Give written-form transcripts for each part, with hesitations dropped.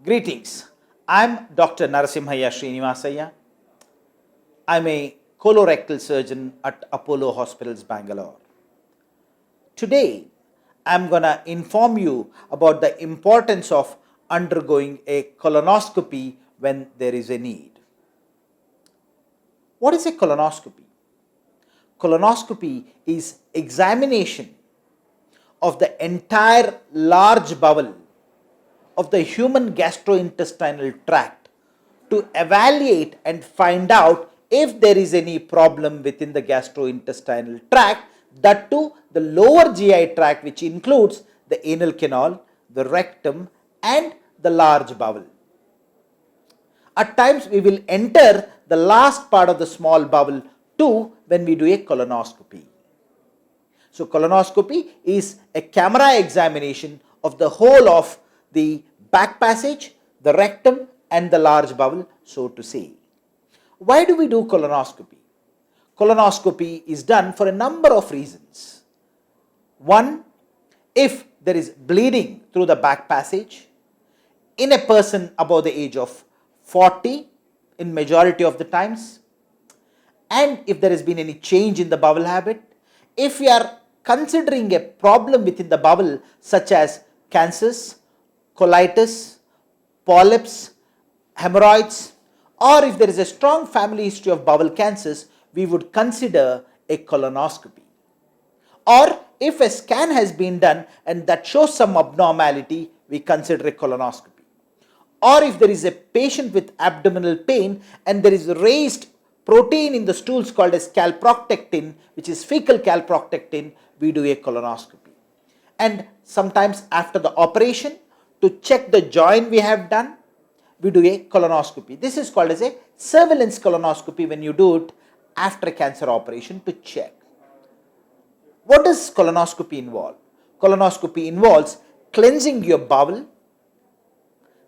Greetings. I'm Dr. Narasimhaiah Srinivasiaha. I'm a colorectal surgeon at Apollo Hospitals, Bangalore. Today, I'm going to inform you about the importance of undergoing a colonoscopy when there is a need. What is a colonoscopy? Colonoscopy is examination of the entire large bowel of the human gastrointestinal tract to evaluate and find out if there is any problem within the gastrointestinal tract, that too the lower GI tract, which includes the anal canal, the rectum and the large bowel. At times we will enter the last part of the small bowel too when we do a colonoscopy. So colonoscopy is a camera examination of the whole of the back passage, the rectum and the large bowel, so to say. Why do we do colonoscopy? Colonoscopy is done for a number of reasons. One, if there is bleeding through the back passage in a person above the age of 40 in majority of the times, and if there has been any change in the bowel habit, if we are considering a problem within the bowel such as cancers, colitis, polyps, hemorrhoids, or if there is a strong family history of bowel cancers, we would consider a colonoscopy. Or if a scan has been done and that shows some abnormality, we consider a colonoscopy. Or if there is a patient with abdominal pain and there is a raised protein in the stools called as calprotectin, which is fecal calprotectin, we do a colonoscopy. And sometimes after the operation, to check the joint we have done, we do a colonoscopy. This is called as a surveillance colonoscopy when you do it after a cancer operation to check. What does colonoscopy involve? Colonoscopy involves cleansing your bowel,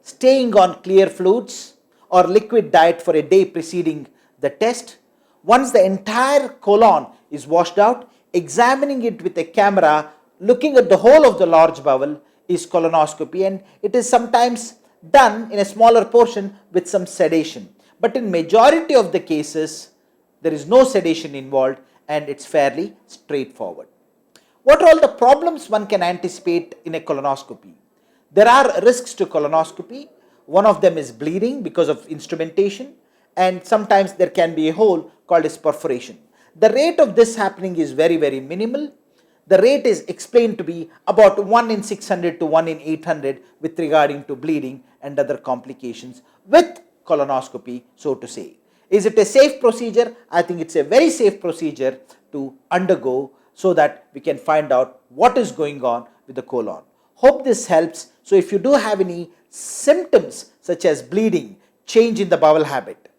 staying on clear fluids or liquid diet for a day preceding the test. Once the entire colon is washed out, examining it with a camera, looking at the whole of the large bowel is colonoscopy, and it is sometimes done in a smaller portion with some sedation. But in majority of the cases, there is no sedation involved and it's fairly straightforward. What are all the problems one can anticipate in a colonoscopy? There are risks to colonoscopy. One of them is bleeding because of instrumentation, and sometimes there can be a hole called as perforation. The rate of this happening is very, very minimal. The rate is explained to be about 1 in 600 to 1 in 800 with regarding to bleeding and other complications with colonoscopy, so to say. Is it a safe procedure? I think it's a very safe procedure to undergo so that we can find out what is going on with the colon. Hope this helps. So if you do have any symptoms such as bleeding, change in the bowel habit,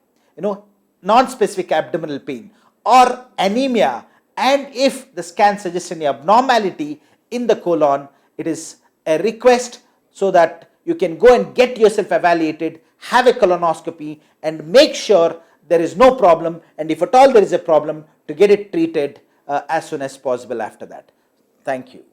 non-specific abdominal pain or anemia, and if the scan suggests any abnormality in the colon, it is a request so that you can go and get yourself evaluated, have a colonoscopy and make sure there is no problem, and if at all there is a problem, to get it treated as soon as possible after that. Thank you.